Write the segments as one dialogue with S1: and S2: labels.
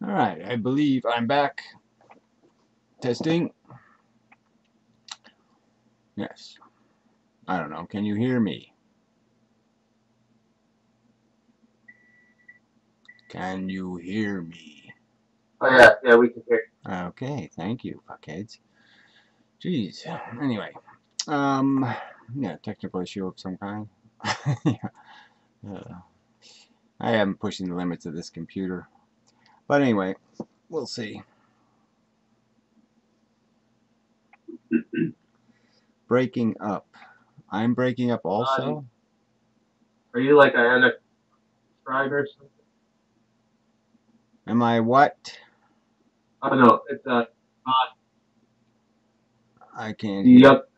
S1: Alright, I believe I'm back. Testing. Yes. I don't know. Can you hear me? Can you hear me?
S2: Oh yeah, we can hear.
S1: Okay, thank you, fuckheads. Jeez. Anyway. Yeah, technical issue of some kind. Yeah. I am pushing the limits of this computer. But anyway, we'll see. Breaking up. I'm breaking up also?
S2: Are you like a unsubscriber or something?
S1: Am I what?
S2: Oh no, it's
S1: I can't hear.
S2: yep.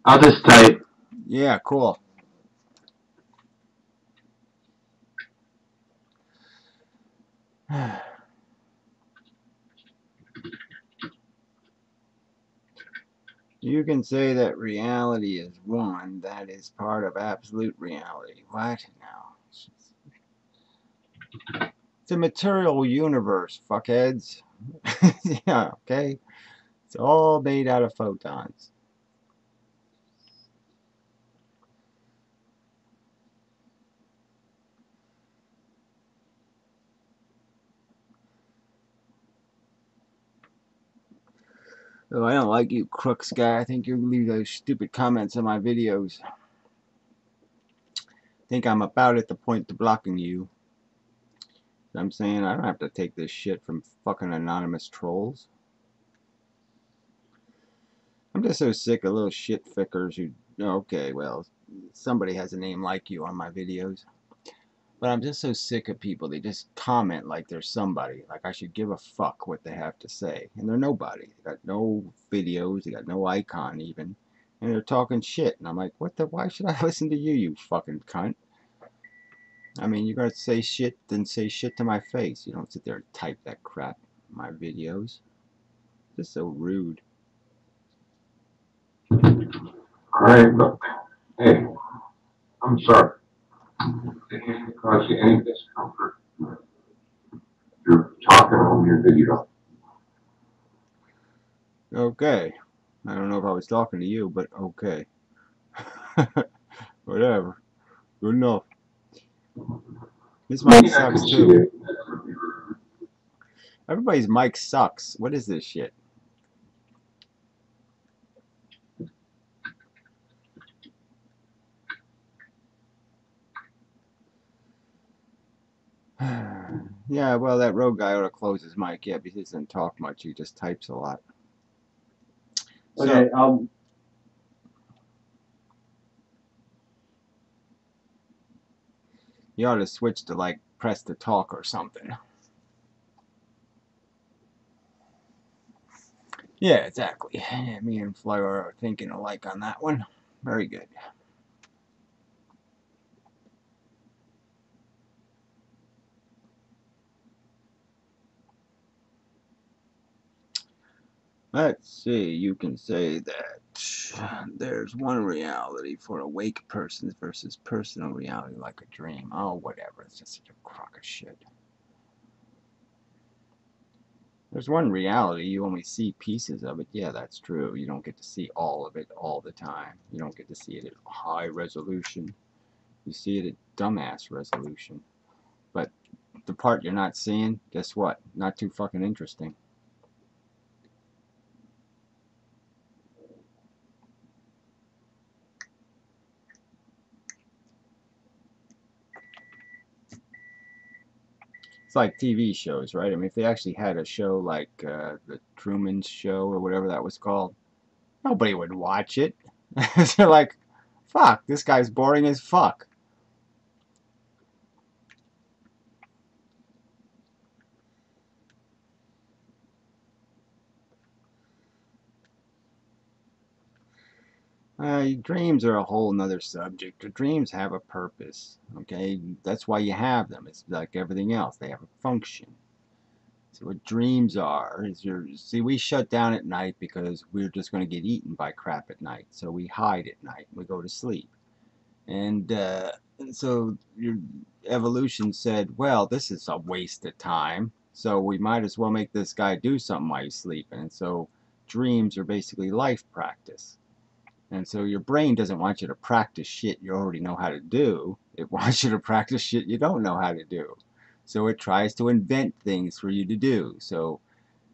S2: I'll just type.
S1: Yeah, cool. You can say that reality is one that is part of absolute reality. What? No. It's a material universe, fuckheads. Yeah, okay? It's all made out of photons. Oh, I don't like you crooks, guy. I think you leave those stupid comments on my videos. I think I'm about at the point to blocking you. I'm saying I don't have to take this shit from fucking anonymous trolls. I'm just so sick of little shit fickers who, okay, well, somebody has a name like you on my videos. But I'm just so sick of people. They just comment like they're somebody. Like I should give a fuck what they have to say. And they're nobody. They got no videos. They got no icon even. And they're talking shit. And I'm like, what the? Why should I listen to you, you fucking cunt? I mean, you're going to say shit, then say shit to my face. You don't sit there and type that crap in my videos. Just so rude.
S2: All right, look. Hey, I'm sorry. It didn't cause you any discomfort. You're talking on your video.
S1: Okay. I don't know if I was talking to you, but okay. Whatever. Good enough. This mic
S2: Yeah, I can
S1: sucks
S2: see
S1: too.
S2: it.
S1: Everybody's mic sucks. What is this shit? Yeah, well, that road guy ought to close his mic. Yeah, because he doesn't talk much. He just types a lot. So,
S2: Okay,
S1: you ought to switch to, like, press to talk or something. Yeah, exactly. Yeah, me and Flair are thinking alike on that one. Very good. Let's see, you can say that there's one reality for awake persons versus personal reality like a dream. Oh, whatever. It's just such a crock of shit. There's one reality, you only see pieces of it. Yeah, that's true. You don't get to see all of it all the time. You don't get to see it at high resolution. You see it at dumbass resolution. But the part you're not seeing, guess what? Not too fucking interesting. It's like TV shows, right? I mean, if they actually had a show like the Truman Show or whatever that was called, nobody would watch it. They're like, fuck, this guy's boring as fuck. Dreams are a whole nother subject. Dreams have a purpose, okay? That's why you have them. It's like everything else. They have a function. So what dreams are is see, we shut down at night because we're just going to get eaten by crap at night. So we hide at night. We go to sleep. And so your evolution said, well, this is a waste of time, so we might as well make this guy do something while he's sleeping. And so dreams are basically life practice. And so your brain doesn't want you to practice shit you already know how to do. It wants you to practice shit you don't know how to do. So it tries to invent things for you to do. So,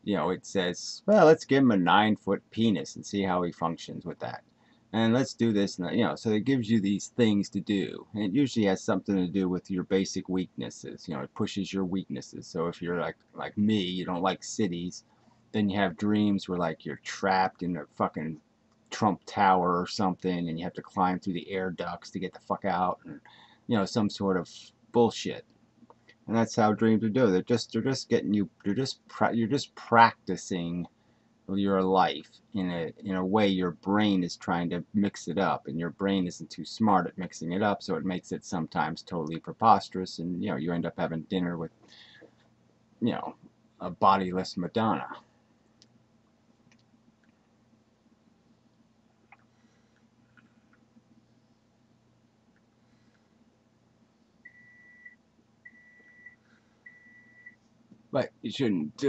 S1: it says, well, let's give him a 9-foot penis and see how he functions with that. And let's do this, and so it gives you these things to do. And it usually has something to do with your basic weaknesses. It pushes your weaknesses. So if you're like me, you don't like cities, then you have dreams where like you're trapped in a fucking Trump Tower or something, and you have to climb through the air ducts to get the fuck out, and some sort of bullshit. And that's how dreams are doing. They're just getting you. You're just practicing your life in a way your brain is trying to mix it up, and your brain isn't too smart at mixing it up, so it makes it sometimes totally preposterous, and you end up having dinner with you know a bodiless Madonna. But you shouldn't,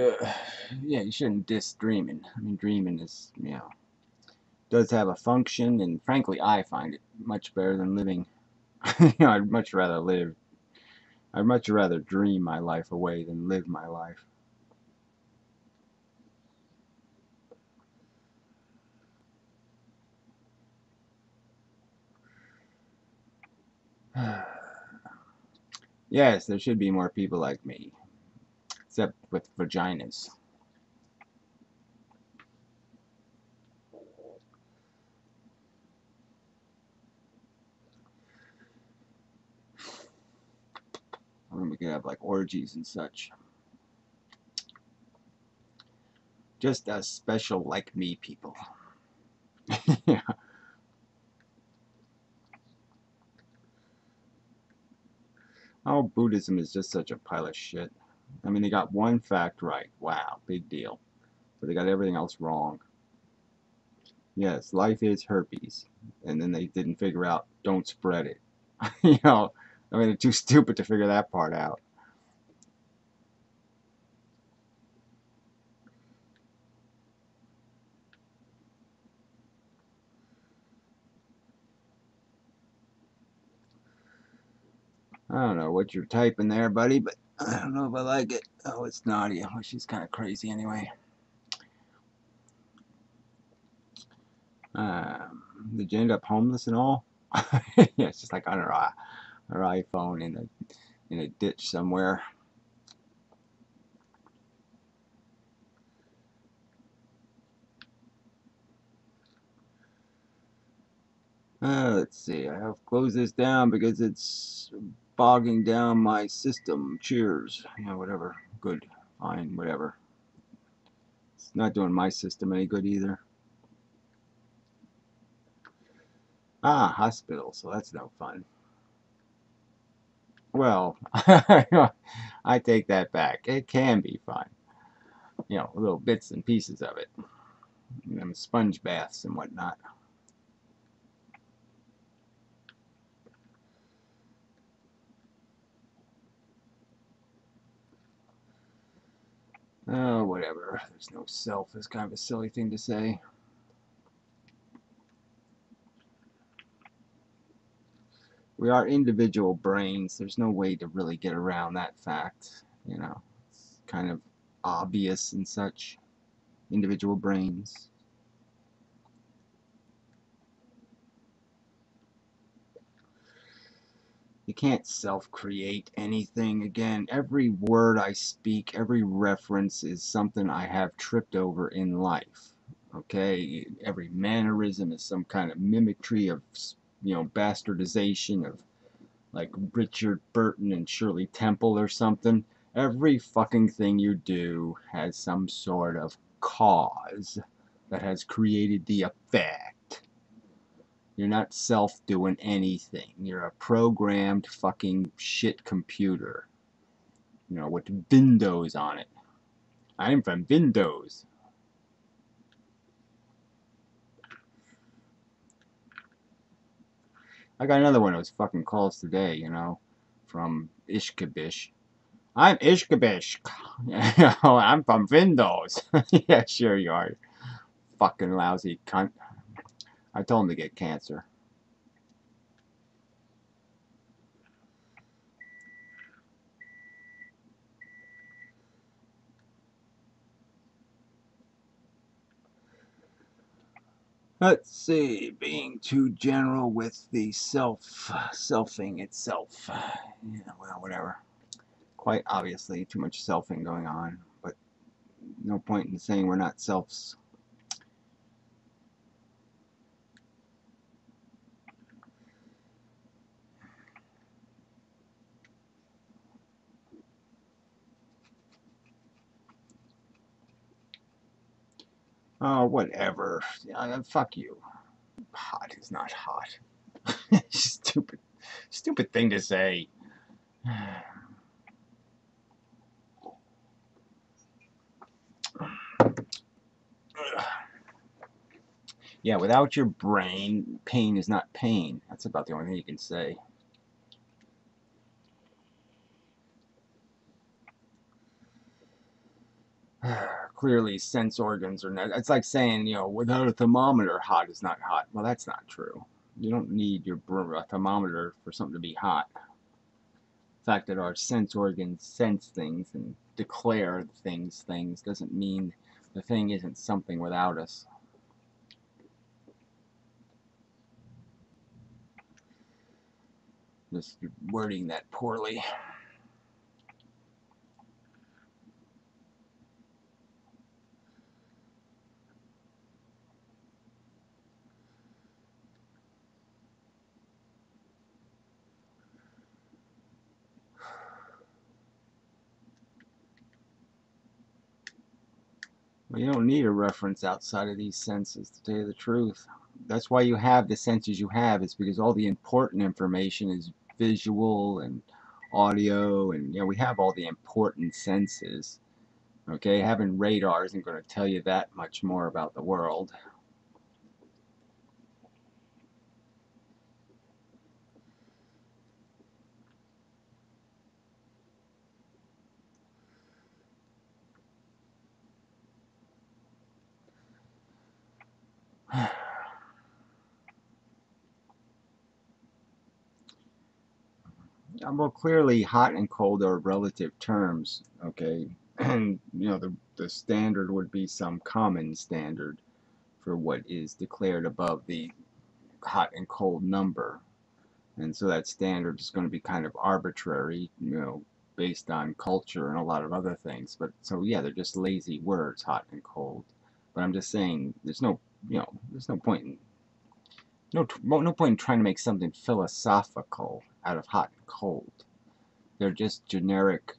S1: you shouldn't diss dreaming. I mean, dreaming is, does have a function, and frankly, I find it much better than living. I'd much rather live. I'd much rather dream my life away than live my life. Yes, there should be more people like me, except with vaginas. I mean, we could have like orgies and such. Just us special like me people. Yeah. Oh, Buddhism is just such a pile of shit. I mean, they got one fact right. Wow, big deal. But they got everything else wrong. Yes, life is herpes. And then they didn't figure out don't spread it. you know, I mean, they're too stupid to figure that part out. I don't know what you're typing there, buddy, but I don't know if I like it. Oh, it's Nadia. Well, she's kind of crazy anyway. Did you end up homeless and all? Yeah, it's just like on her iPhone in a ditch somewhere. Let's see. I have to close this down because it's bogging down my system. Cheers. Yeah, whatever. Good. Fine. Whatever. It's not doing my system any good either. Ah, hospital. So that's no fun. Well, I take that back. It can be fun. Little bits and pieces of it. Sponge baths and whatnot. Oh, whatever. There's no self is kind of a silly thing to say. We are individual brains. There's no way to really get around that fact. It's kind of obvious and such. Individual brains. You can't self-create anything. Again, every word I speak, every reference is something I have tripped over in life. Okay? Every mannerism is some kind of mimicry of, bastardization of like Richard Burton and Shirley Temple or something. Every fucking thing you do has some sort of cause that has created the effect. You're not self doing anything. You're a programmed fucking shit computer. With Windows on it. I'm from Windows. I got another one of those fucking calls today, you know, from Ishkabish. I'm Ishkabish. I'm from Windows. Yeah, sure you are. Fucking lousy cunt. I told him to get cancer. Let's see, being too general with the selfing itself. Yeah, well, whatever. Quite obviously, too much selfing going on, but no point in saying we're not selfs. Oh, whatever. Fuck you. Hot is not hot. Stupid, stupid thing to say. Yeah, without your brain, pain is not pain. That's about the only thing you can say. Clearly, sense organs are not. It's like saying, you know, without a thermometer, hot is not hot. Well, that's not true. You don't need your thermometer for something to be hot. The fact that our sense organs sense things and declare things doesn't mean the thing isn't something without us. Just wording that poorly. Well, you don't need a reference outside of these senses, to tell you the truth. That's why you have the senses you have, is because all the important information is visual and audio, and you know, we have all the important senses. Okay, having radar isn't going to tell you that much more about the world. Well, clearly, hot and cold are relative terms. Okay, and you know, the standard would be some common standard for what is declared above the hot and cold number. And so that standard is going to be kind of arbitrary, you know, based on culture and a lot of other things. But so yeah, they're just lazy words, hot and cold. But I'm just saying, there's no, you know, there's no point in no point in trying to make something philosophical out of hot and cold. They're just generic,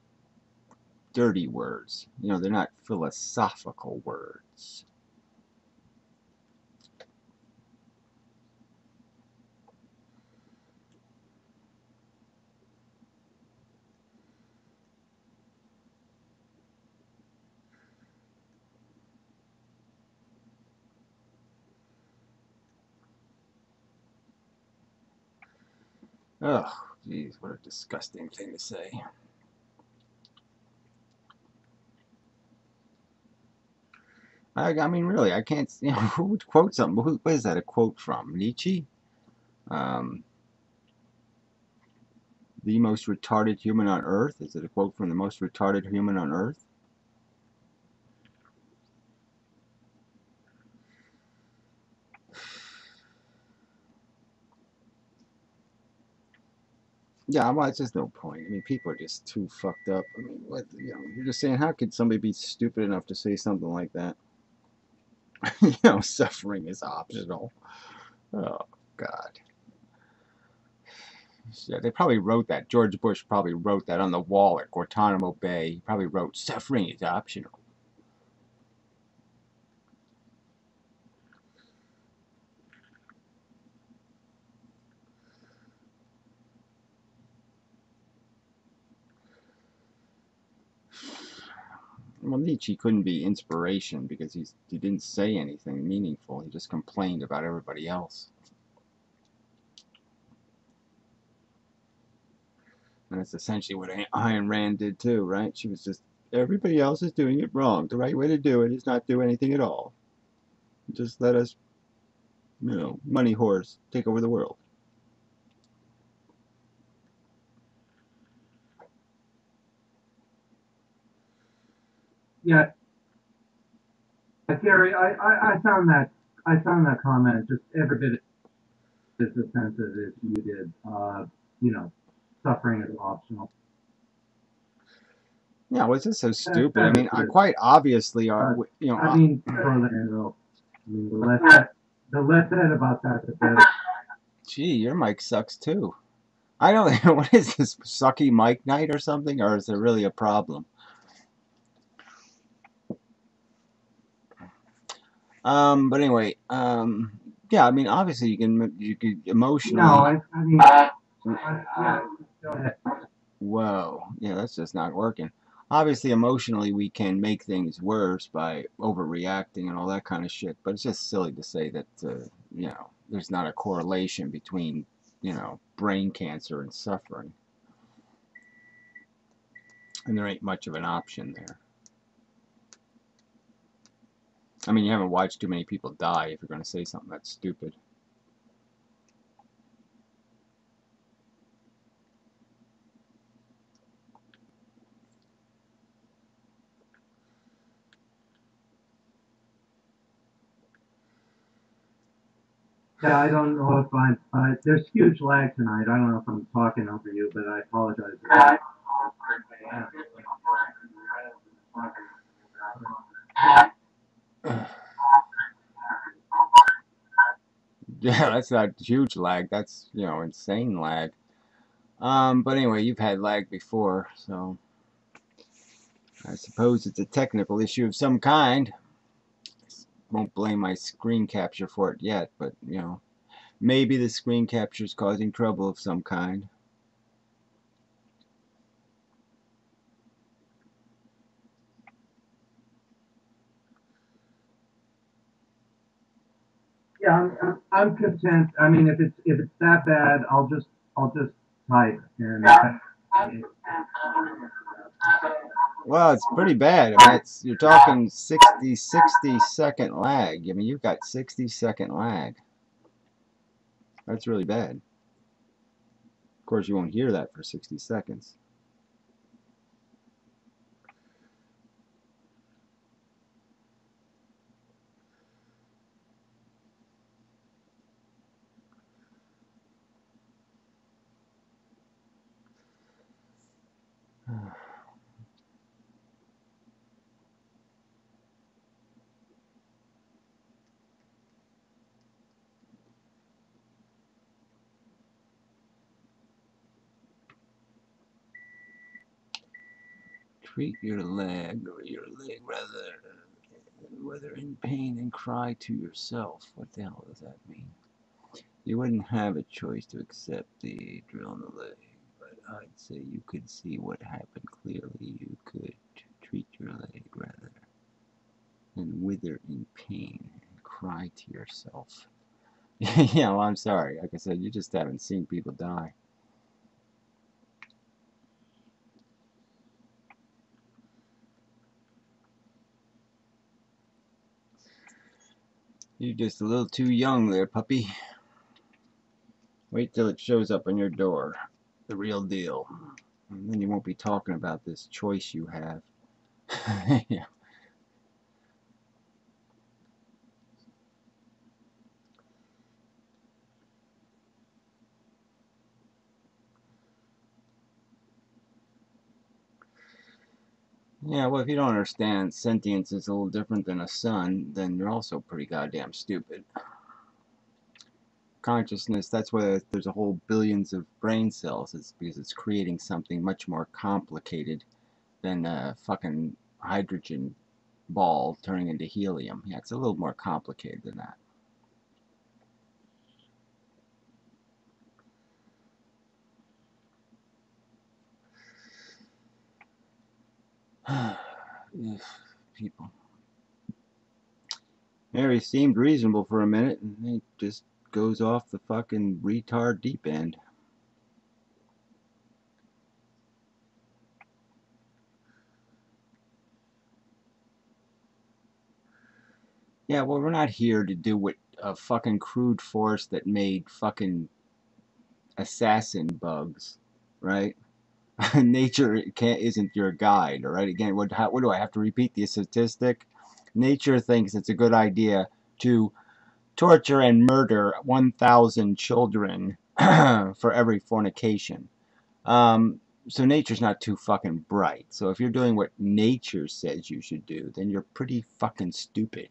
S1: dirty words. You know, they're not philosophical words. Ugh, geez, what a disgusting thing to say. I mean, really, I can't. You know, who would quote something? What is that a quote from? Nietzsche? Um, the most retarded human on earth? Is it a quote from the most retarded human on earth? Yeah, well, it's just no point. I mean, people are just too fucked up. I mean, what, you know, you're just saying, how could somebody be stupid enough to say something like that? You know, suffering is optional. Oh, God. Yeah, they probably wrote that. George Bush probably wrote that on the wall at Guantanamo Bay. He probably wrote, suffering is optional. Well, Nietzsche couldn't be inspiration because he didn't say anything meaningful. He just complained about everybody else. And that's essentially what Ayn Rand did too, right? She was just, everybody else is doing it wrong. The right way to do it is not do anything at all. Just let us, money whores take over the world.
S3: Yeah, Gary, I found that comment just every bit as offensive as you did. You know, suffering is optional.
S1: Yeah, what's this so
S3: That,
S1: stupid? I
S3: that
S1: mean,
S3: is
S1: I
S3: true.
S1: quite obviously are,
S3: But I mean, throw that in though. I mean, the less said about that, the better.
S1: gee, your mic sucks too. I don't know, what is this, sucky mic night or something? Or is there really a problem? But anyway, yeah, I mean, obviously you can
S3: No,
S1: emotionally,
S3: I mean, yeah, go ahead.
S1: whoa, yeah, that's just not working. Obviously, emotionally, we can make things worse by overreacting and all that kind of shit, but it's just silly to say that, there's not a correlation between, brain cancer and suffering. And there ain't much of an option there. I mean, you haven't watched too many people die if you're going to say something that's stupid.
S3: Yeah, I don't know if I'm. There's huge lag tonight. I don't know if I'm talking over you, but I apologize.
S1: Yeah, that's not huge lag. That's, insane lag. But anyway, you've had lag before, so I suppose it's a technical issue of some kind. Won't blame my screen capture for it yet, but, maybe the screen capture is causing trouble of some kind.
S3: Yeah, I'm content. I mean, if it's that bad, I'll just type and.
S1: Well, it's pretty bad. I mean, you're talking 60 second lag. I mean, you've got 60-second lag. That's really bad. Of course, you won't hear that for 60 seconds. Treat your leg, or your leg rather, whether in pain, and cry to yourself. What the hell does that mean? You wouldn't have a choice to accept the drill in the leg, but I'd say you could see what happened clearly. You could treat your leg rather than wither in pain and cry to yourself. Yeah, well, I'm sorry. Like I said, you just haven't seen people die. You're just a little too young there, puppy. Wait till it shows up on your door. The real deal. And then you won't be talking about this choice you have. Yeah. Yeah, well, if you don't understand sentience is a little different than a sun, then you're also pretty goddamn stupid. Consciousness, that's why there's a whole billions of brain cells. It's because it's creating something much more complicated than a fucking hydrogen ball turning into helium. Yeah, it's a little more complicated than that. Ugh, people. Mary seemed reasonable for a minute, and then it just goes off the fucking retard deep end. Yeah, well, we're not here to do what a fucking crude force that made fucking assassin bugs, right? Nature isn't your guide, all right? Again, what do I have to repeat the statistic? Nature thinks it's a good idea to torture and murder 1,000 children for every fornication. Um, so nature's not too fucking bright. So if you're doing what nature says you should do, then you're pretty fucking stupid.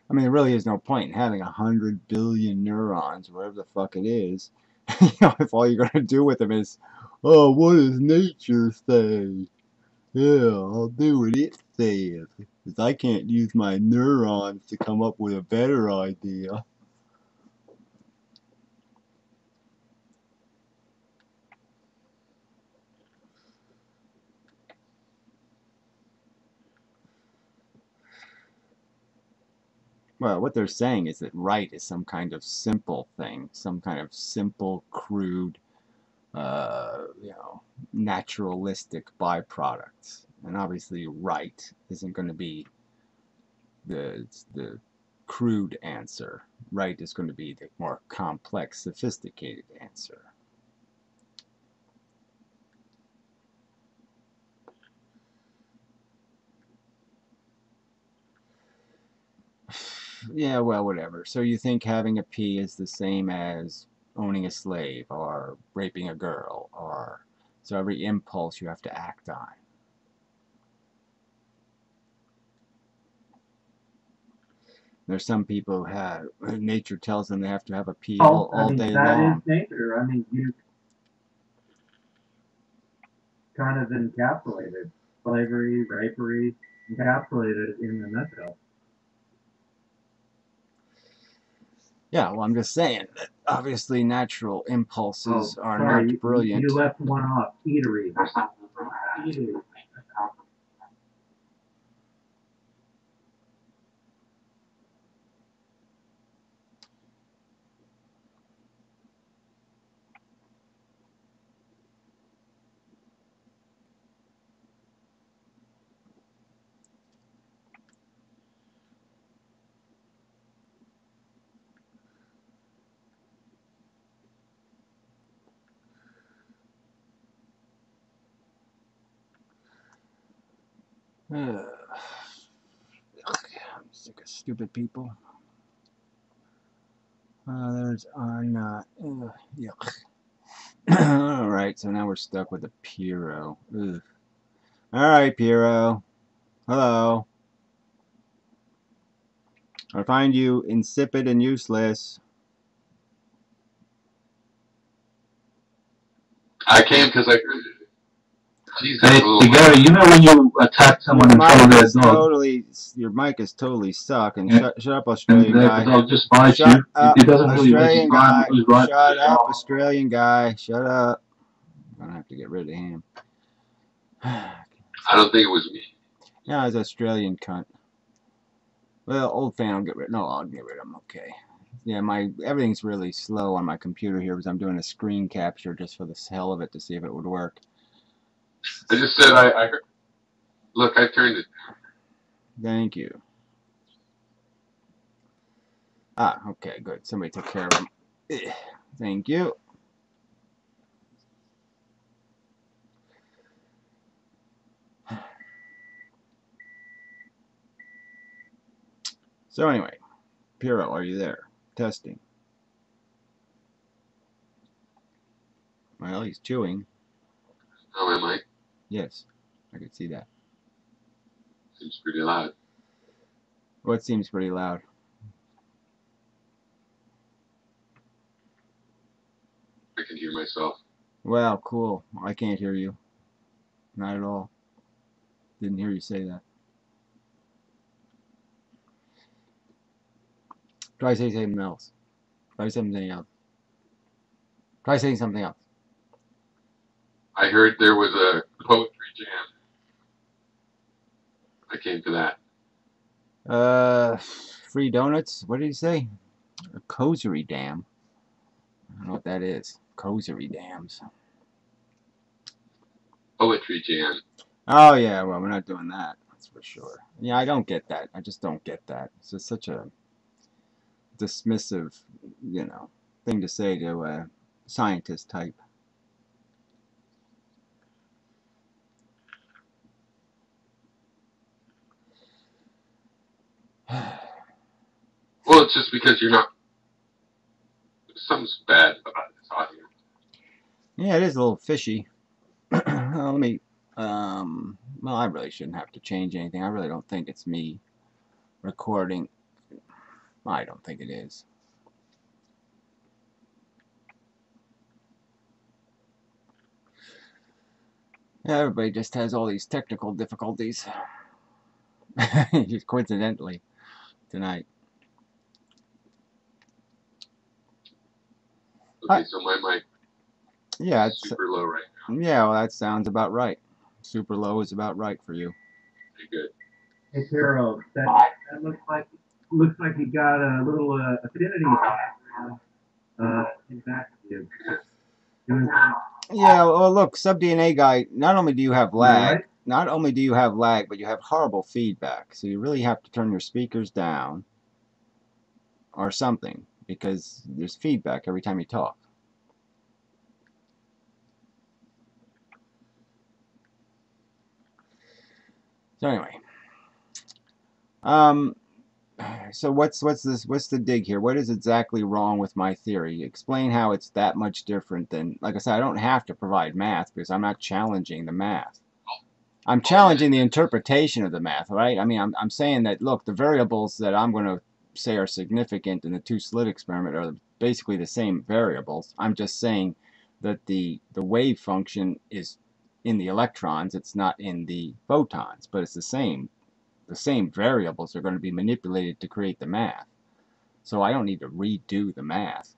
S1: I mean, there really is no point in having 100 billion neurons, whatever the fuck it is, if all you're gonna do with them is, oh, what does nature say? Yeah, I'll do what it says. Because I can't use my neurons to come up with a better idea. Well, what they're saying is that right is some kind of simple thing, some kind of simple, crude, you know, naturalistic byproducts. And obviously, right isn't going to be the crude answer. Right is going to be the more complex, sophisticated answer. Yeah, well, whatever. So you think having a P is the same as owning a slave or raping a girl, or so every impulse you have to act on. There's some people who have nature tells them they have to have a P
S3: Well, I
S1: all
S3: mean,
S1: day
S3: that is
S1: long.
S3: nature. I mean, you kind of encapsulated slavery, rapery, encapsulated in the nutshell.
S1: Yeah, well, I'm just saying that obviously natural impulses
S3: Oh,
S1: are not
S3: sorry, you
S1: brilliant.
S3: left one off. Eatery. Eatery.
S1: I'm sick of stupid people. There's on. Yuck. All right, so now we're stuck with the Piro. Ugh. All right, Piro. Hello. I find you insipid and useless.
S2: I came because I heard it. Jesus,
S4: Hey, Gary, you know when you attack someone
S1: Your
S4: in front of
S1: mic
S4: their
S1: is
S4: dog,
S1: totally. Your mic is totally stuck. And
S4: and,
S1: shut up,
S4: and
S1: Australian
S4: the
S1: guy.
S4: dog just bites
S1: Shut
S4: you,
S1: up,
S4: it doesn't really make you
S1: Australian
S4: drive
S1: guy.
S4: until you drive
S1: Shut
S4: to
S1: up, Australian guy. Shut up. I'm gonna have to get rid of him.
S2: I don't think it was me.
S1: Yeah, it's Australian cunt. Well, old fan, I'll get rid. No, I'll get rid of him. Okay. Yeah, everything's really slow on my computer here because I'm doing a screen capture just for the hell of it to see if it would work.
S2: I just said I heard. Look, I turned it.
S1: Thank you. Ah, okay, good. Somebody took care of him. Thank you. So anyway, Piro, are you there? Testing. Well, he's chewing.
S2: Oh, am I?
S1: Yes, I could see that.
S2: Seems pretty loud.
S1: Well, it seems pretty loud.
S2: I can hear myself.
S1: Well, cool. I can't hear you. Not at all. Didn't hear you say that. Try saying something else. Try something else. Try saying something else.
S2: I heard there was a poetry jam. I came to that.
S1: Free donuts? What did he say? A Cosery dam. I don't know what that is. Cosery dams.
S2: Poetry jam.
S1: Oh yeah, well we're not doing that. That's for sure. Yeah, I don't get that. I just don't get that. It's just such a dismissive, thing to say to a scientist type.
S2: Well, it's just because you're not. Something's bad about this audio.
S1: Yeah, it is a little fishy. Let me. Well, I really shouldn't have to change anything. I really don't think it's me recording. I don't think it is. Yeah, everybody just has all these technical difficulties. Just coincidentally, tonight.
S2: Okay, so my mic
S1: Yeah,
S2: is super low right now.
S1: yeah. Well, that sounds about right. Super low is about right for you.
S2: Pretty good.
S3: Hey, Carol, that looks like you got a little affinity in back of you.
S1: Yeah, well, look, subDNA guy, not only do you have lag,
S3: Right?
S1: but you have horrible feedback. So you really have to turn your speakers down or something because there's feedback every time you talk. So anyway, so what's the dig here? What is exactly wrong with my theory? Explain how it's that much different than, like I said, I don't have to provide math because I'm not challenging the math. I'm challenging the interpretation of the math, right? I mean, I'm saying that, look, the variables that I'm going to say are significant in the two-slit experiment are basically the same variables. I'm just saying that the wave function is in the electrons. It's not in the photons, but it's the same. The same variables are going to be manipulated to create the math. So I don't need to redo the math.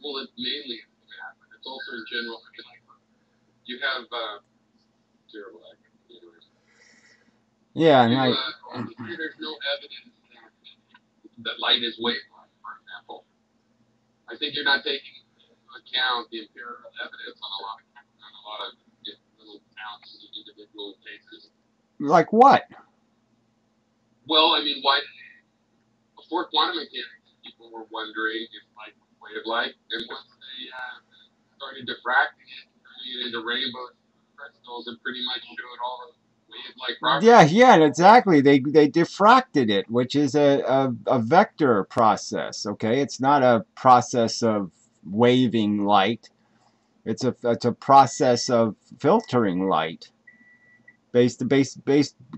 S2: Well, it's mainly math, but it's also in general. You have zero lag.
S1: Yeah, and
S2: There's no evidence that light is wavelength, for example. I think you're not taking into account the empirical evidence on a lot of little counts in individual cases.
S1: like what?
S2: Well, I mean, why before quantum mechanics, people were wondering if light was wave-like, and once they started diffracting it, turning it into rainbow crystals, it pretty much showed all the wave-like properties.
S1: Yeah, and exactly. They diffracted it, which is a vector process. Okay, it's not a process of waving light. It's a process of filtering light, based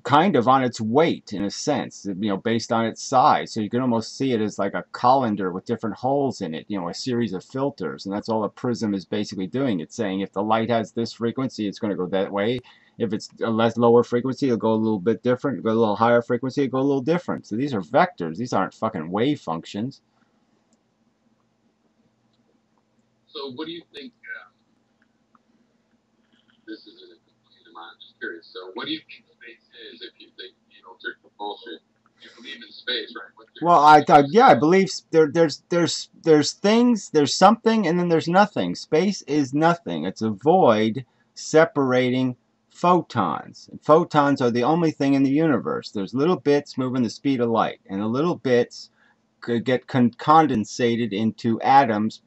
S1: kind of on its weight in a sense. Based on its size. So you can almost see it as like a colander with different holes in it. A series of filters, and that's all a prism is basically doing. It's saying if the light has this frequency, it's going to go that way. If it's a lower frequency, it'll go a little bit different. Go a little higher frequency, it'll go a little different. So these are vectors. These aren't fucking wave functions.
S2: So what do you think? This is I'm just curious. So what do you think space is if you think fields are bullshit? You believe in space, right?
S1: Well, I believe there's things, there's something, and then there's nothing. Space is nothing. It's a void separating photons. And photons are the only thing in the universe. There's little bits moving the speed of light, and the little bits could get condensated into atoms,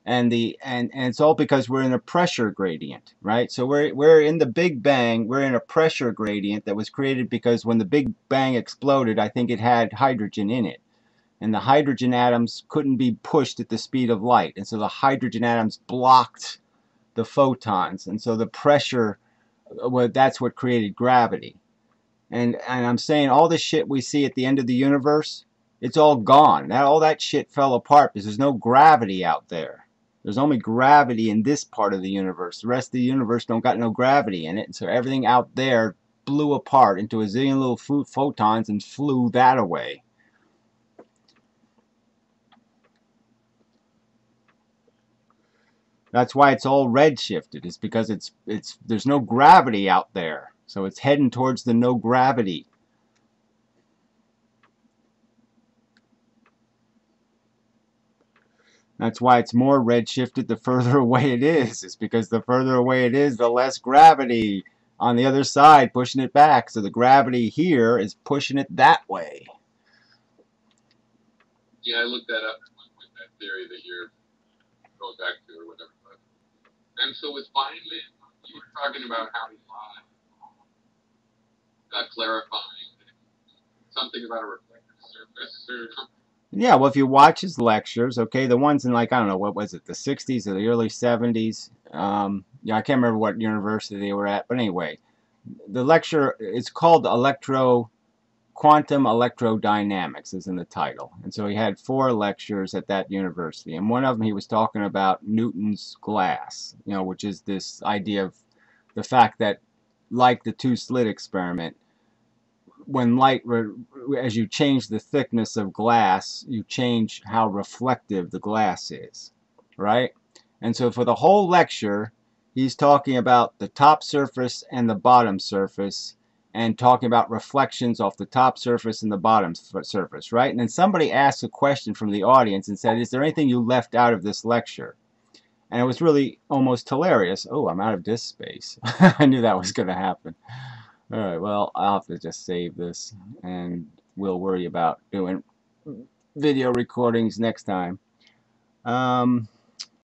S1: and it's all because we're in a pressure gradient, right? So we're in the Big Bang. We're in a pressure gradient that was created because when the Big Bang exploded, I think it had hydrogen in it, and the hydrogen atoms couldn't be pushed at the speed of light, and so the hydrogen atoms blocked the photons, and so the pressure, well, that's what created gravity. And I'm saying all the shit we see at the end of the universe, it's all gone. All that shit fell apart because there's no gravity out there. There's only gravity in this part of the universe. The rest of the universe don't got no gravity in it, and so everything out there blew apart into a zillion little photons and flew that away. That's why it's all redshifted. It's because there's no gravity out there, so it's heading towards the no gravity. That's why it's more redshifted the further away it is. It's because the further away it is, the less gravity on the other side pushing it back. So the gravity here is pushing it that way.
S2: Yeah, I looked that up with that theory that you're going back to or whatever. And so with Feynman, you were talking about how he lied, clarifying something about a reflective surface or something.
S1: Yeah, well, if you watch his lectures, okay, the ones in, like, I don't know, what was it, the 60s or the early 70s? Yeah, I can't remember what university they were at, but anyway, the lecture is called Quantum Electrodynamics is in the title. And so he had 4 lectures at that university. And one of them he was talking about Newton's glass, you know, which is this idea of the fact that, like the 2-slit experiment, when light, as you change the thickness of glass, you change how reflective the glass is, right? And so for the whole lecture, he's talking about the top surface and the bottom surface, and talking about reflections off the top surface and the bottom surface, right? And then somebody asked a question from the audience and said, is there anything you left out of this lecture? And it was really almost hilarious. Oh, I'm out of disk space. I knew that was going to happen. All right, well, I'll have to just save this, and we'll worry about doing video recordings next time.